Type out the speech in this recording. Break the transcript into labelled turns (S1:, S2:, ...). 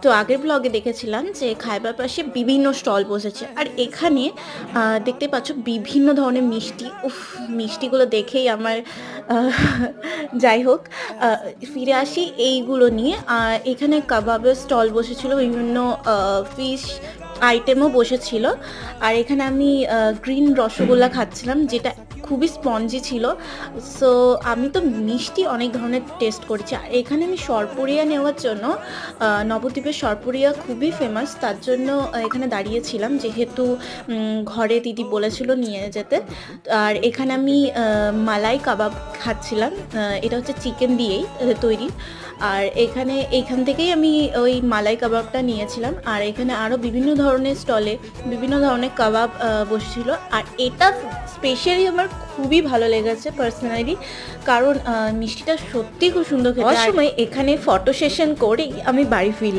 S1: তো আগের ব্লগে দেখেছিলাম যে খাইবার পাশে বিভিন্ন স্টল বসেছে, আর এখানে দেখতে পাচ্ছ বিভিন্ন ধরনের মিষ্টি। উফ, মিষ্টিগুলো দেখেই আমার আহ, যাই হোক, ফিরে আসি এইগুলো নিয়ে। এখানে কাবাবের স্টল বসেছিল, বিভিন্ন ফিশ আইটেমও বসেছিল। আর এখানে আমি গ্রিন রসগোল্লা খাচ্ছিলাম, যেটা খুবই স্পঞ্জি ছিল। সো আমি তো মিষ্টি অনেক ধরনের টেস্ট করেছি। আর এখানে আমি সরপুরিয়া নেওয়ার জন্য, নবদ্বীপের সরপুরিয়া খুবই ফেমাস, তার জন্য এখানে দাঁড়িয়েছিলাম, যেহেতু ঘরে দিদি বলেছিল নিয়ে যেতে। আর এখানে আমি মালাই কাবাব খাচ্ছিলাম। এটা হচ্ছে চিকেন দিয়েই তৈরি। আর এইখান থেকেই আমি ওই মালাই কাবাবটা নিয়েছিলাম। আর এখানে আরও বিভিন্ন ধরনের স্টলে বিভিন্ন ধরনের কাবাব বসেছিল। আর এটা স্পেশালি আমার খুবই ভালো লেগেছে পার্সোনালি, কারণ মিষ্টিটা সত্যি খুব সুন্দর খেতে। আর সময় এখানে ফটো সেশন করেই আমি বাড়ি ফিরলাম।